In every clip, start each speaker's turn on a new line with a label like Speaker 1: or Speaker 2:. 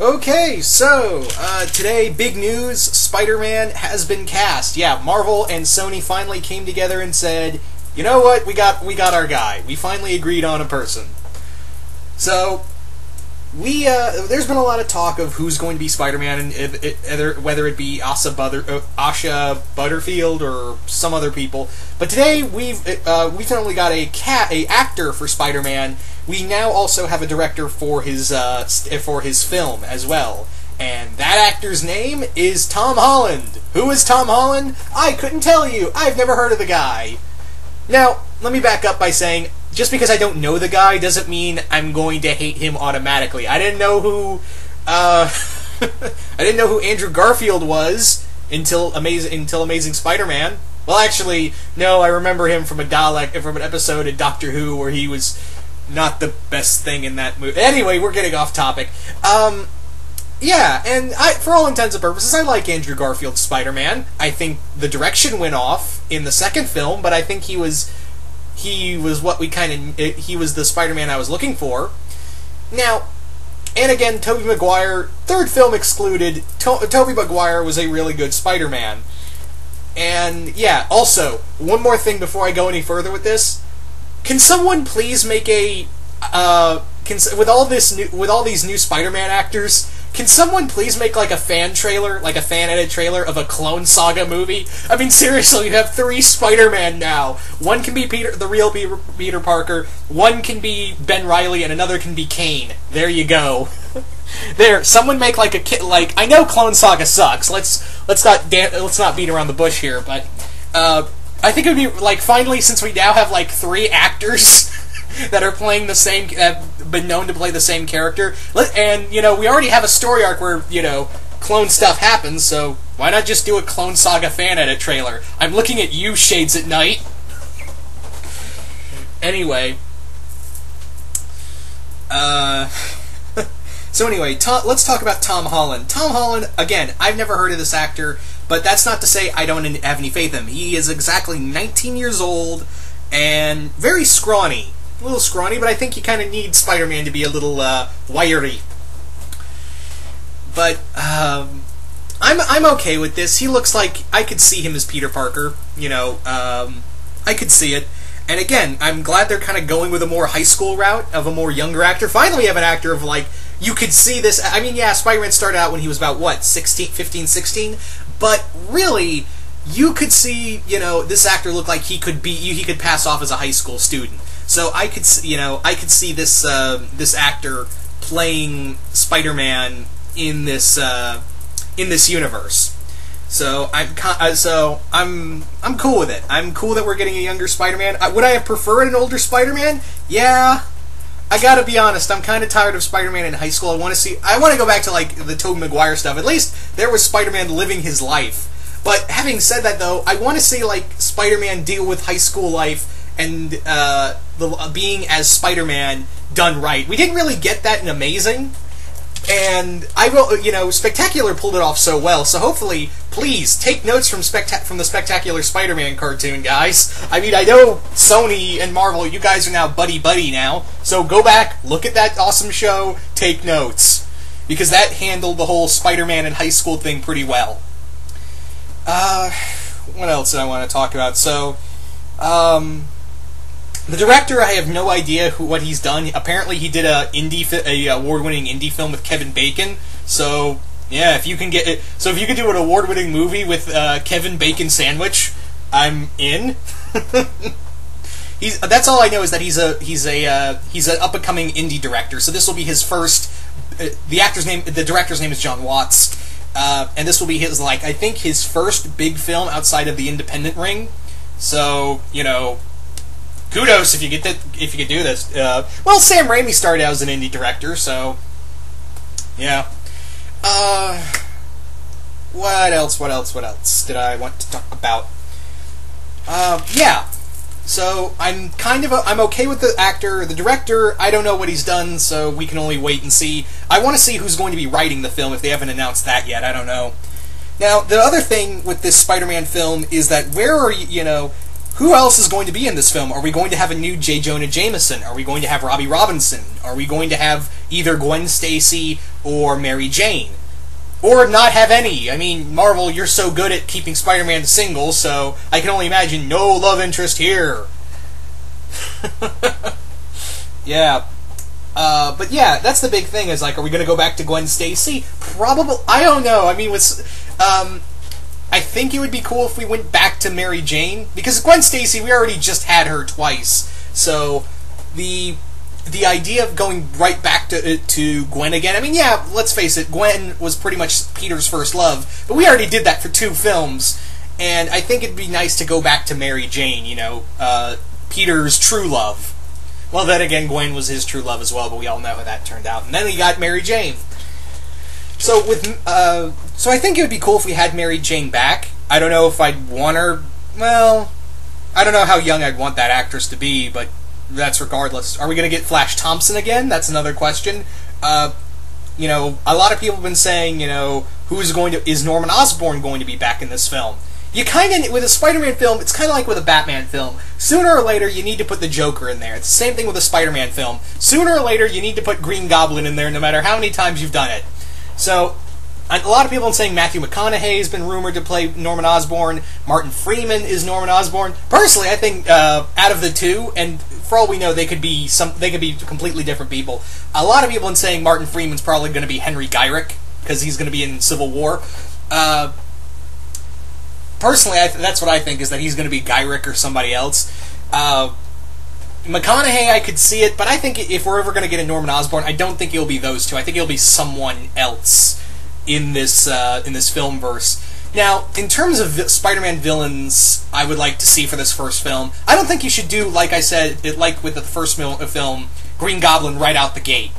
Speaker 1: Okay, so, today, big news, Spider-Man has been cast. Yeah, Marvel and Sony finally came together and said, you know what, we got our guy. We finally agreed on a person. So, there's been a lot of talk of who's going to be Spider-Man, and whether it be Asha Butterfield or some other people. But today, we've not only got a actor for Spider-Man, we now also have a director for his film as well. And that actor's name is Tom Holland. Who is Tom Holland? I couldn't tell you. I've never heard of the guy. Now, let me back up by saying, just because I don't know the guy doesn't mean I'm going to hate him automatically. I didn't know who Andrew Garfield was until Amazing Spider-Man. Well, actually, no, I remember him from an episode of Doctor Who where he was not the best thing in that movie. Anyway, we're getting off topic. Yeah, and for all intents and purposes, I like Andrew Garfield's Spider-Man. I think the direction went off in the second film, but I think he was what he was the Spider-Man I was looking for. Now, and again, Tobey Maguire, third film excluded, Tobey Maguire was a really good Spider-Man. And yeah, also, one more thing before I go any further with this. Can someone please make with all these new Spider-Man actors, can someone please make like a fan edit trailer of a Clone Saga movie? I mean, seriously, you have 3 Spider-Man now. One can be the real Peter Parker, one can be Ben Reilly, and another can be Kane. There you go. There, someone make like a kid. Like, I know Clone Saga sucks. Let's not beat around the bush here, but I think it would be like, finally, since we now have like 3 actors that are playing the same, been known to play the same character, and we already have a story arc where clone stuff happens, so why not just do a Clone Saga fan edit trailer? I'm looking at you, Shades at Night. Anyway, so anyway, let's talk about Tom Holland. Tom Holland, again, I've never heard of this actor, but that's not to say I don't have any faith in him. He is exactly 19 years old and very scrawny. A little scrawny, but I think you kind of need Spider-Man to be a little wiry. But I'm okay with this. He looks like I could see him as Peter Parker. I could see it. And again, I'm glad they're kind of going with a more high school route of a more younger actor. Finally, we have an actor of like, you could see this. I mean, yeah, Spider-Man started out when he was about what, 15, 16, but really, you could see, this actor looked like he could pass off as a high school student. So I could see this actor playing Spider-Man in this universe. So I'm cool with it. I'm cool that we're getting a younger Spider-Man. Would I have preferred an older Spider-Man? Yeah. I gotta be honest, I'm kind of tired of Spider-Man in high school. I want to go back to like the Tobey Maguire stuff. At least there was Spider-Man living his life. But having said that, though, I want to see like Spider-Man deal with high school life and being as Spider-Man done right. We didn't really get that in Amazing, and Spectacular pulled it off so well. So hopefully, please take notes from the Spectacular Spider-Man cartoon, guys. I mean, I know Sony and Marvel, you guys are now buddy-buddy now, so go back, look at that awesome show, take notes, because that handled the whole Spider-Man in high school thing pretty well. What else did I want to talk about? So, the director, I have no idea what he's done. Apparently, he did a award-winning indie film with Kevin Bacon. So, yeah, if you can do an award-winning movie with Kevin Bacon sandwich, I'm in. That's all I know is that he's an up-and-coming indie director. So this will be his first. The director's name is John Watts, and this will be his I think his first big film outside of the independent ring. So kudos if you could do this. Well, Sam Raimi started out as an indie director, so yeah. What else did I want to talk about? Yeah. So I'm okay with the actor. The director, I don't know what he's done, so we can only wait and see. I want to see who's going to be writing the film if they haven't announced that yet. I don't know. Now, the other thing with this Spider-Man film is that who else is going to be in this film? Are we going to have a new J. Jonah Jameson? Are we going to have Robbie Robinson? Are we going to have either Gwen Stacy or Mary Jane? Or not have any? I mean, Marvel, you're so good at keeping Spider-Man single, so I can only imagine no love interest here. Yeah. But yeah, that's the big thing, is like, are we going to go back to Gwen Stacy? Probably. I don't know. I mean, I think it would be cool if we went back to Mary Jane, because Gwen Stacy, we already just had her twice. So the idea of going right back to Gwen again, I mean, yeah, let's face it, Gwen was pretty much Peter's first love, but we already did that for 2 films, and I think it'd be nice to go back to Mary Jane, you know, Peter's true love. Well, then again, Gwen was his true love as well, but we all know how that turned out. And then he got Mary Jane. So so I think it would be cool if we had Mary Jane back. I don't know if I'd want her. Well, I don't know how young I'd want that actress to be, but that's regardless. Are we going to get Flash Thompson again? That's another question. You know, a lot of people have been saying, you know, is Norman Osborn going to be back in this film? You kind of, with a Spider-Man film, it's kind of like with a Batman film. Sooner or later, you need to put the Joker in there. It's the same thing with a Spider-Man film. Sooner or later, you need to put Green Goblin in there, no matter how many times you've done it. So, a lot of people are saying Matthew McConaughey has been rumored to play Norman Osborn. Martin Freeman is Norman Osborn. Personally, I think out of the two, and for all we know, they could be completely different people. A lot of people are saying Martin Freeman's probably going to be Henry Gyrick, because he's going to be in Civil War. Personally, that's what I think, is that he's going to be Gyrick or somebody else. McConaughey, I could see it, but I think if we're ever going to get a Norman Osborn, I don't think it'll be those two. I think it'll be someone else in this film verse. Now, in terms of Spider-Man villains, I would like to see for this first film, I don't think you should do, like I said, like with the first film, Green Goblin right out the gate.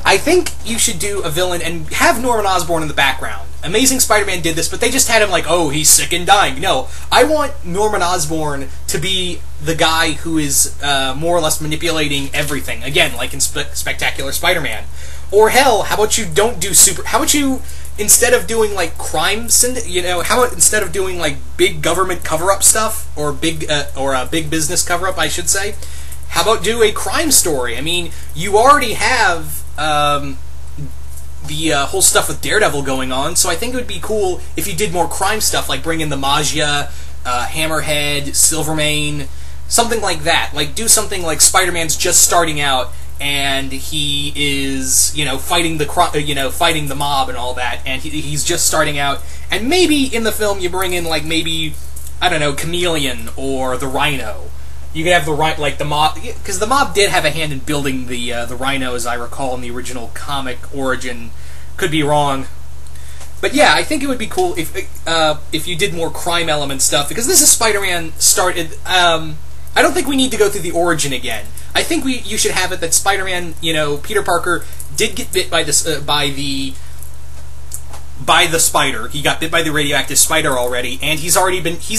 Speaker 1: I think you should do a villain and have Norman Osborn in the background. Amazing Spider-Man did this, but they just had him like, oh, he's sick and dying. No, I want Norman Osborn to be the guy who is more or less manipulating everything. Again, like in Spectacular Spider-Man. Or hell, how about you don't do how about you, instead of doing like crime you know, how about instead of doing like big government cover-up stuff, or big business cover-up, I should say, how about do a crime story? I mean, you already have the whole stuff with Daredevil going on, so I think it would be cool if you did more crime stuff, like bring in the Magia, Hammerhead, Silvermane, something like that. Like, do something like Spider-Man's just starting out, and he is, you know, fighting the mob and all that, and he's just starting out, and maybe in the film you bring in, like, maybe, I don't know, Chameleon or the Rhino. You could have the mob, because the mob did have a hand in building the Rhino, as I recall, in the original comic origin. Could be wrong, but yeah, I think it would be cool if you did more crime element stuff, because this is Spider-Man started. I don't think we need to go through the origin again. I think you should have it that Spider-Man, you know, Peter Parker did get bit by the spider. He got bit by the radioactive spider already, and he's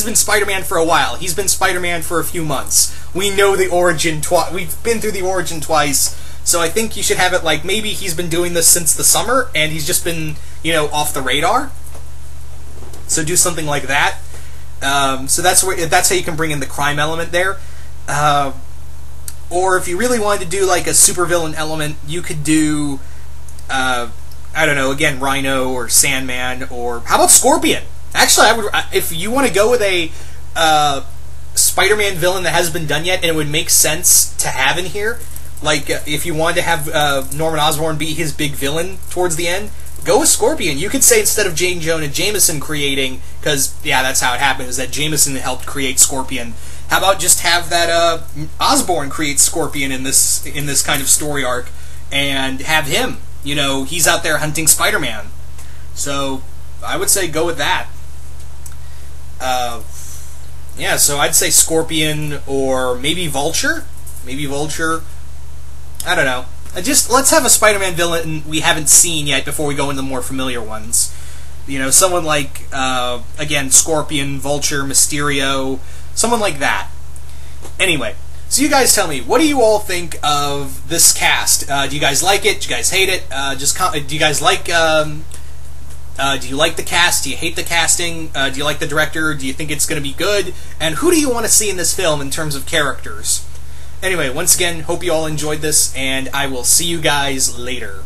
Speaker 1: been Spider-Man for a while. He's been Spider-Man for a few months. We know the origin we've been through the origin twice, so I think you should have it like maybe he's been doing this since the summer, and he's just been, you know, off the radar. So do something like that. So that's how you can bring in the crime element there. Or if you really wanted to do like a supervillain element, you could do I don't know, again, Rhino or Sandman, or how about Scorpion? Actually, I would, if you want to go with a Spider-Man villain that hasn't been done yet, and it would make sense to have in here, like if you wanted to have Norman Osborn be his big villain towards the end, go with Scorpion. You could say instead of J. Jonah Jameson creating, because yeah, that's how it happened, is that Jameson helped create Scorpion. How about just have that Osborn create Scorpion in this kind of story arc, and have him. You know, he's out there hunting Spider-Man. So, I would say go with that. Yeah, so I'd say Scorpion, or maybe Vulture? Maybe Vulture. I don't know. Let's have a Spider-Man villain we haven't seen yet before we go into the more familiar ones. You know, someone like, again, Scorpion, Vulture, Mysterio, someone like that. Anyway. So you guys tell me, what do you all think of this cast? Do you guys like it? Do you guys hate it? Do you guys like Do you like the cast? Do you hate the casting? Do you like the director? Do you think it's going to be good? And who do you want to see in this film in terms of characters? Anyway, once again, hope you all enjoyed this, and I will see you guys later.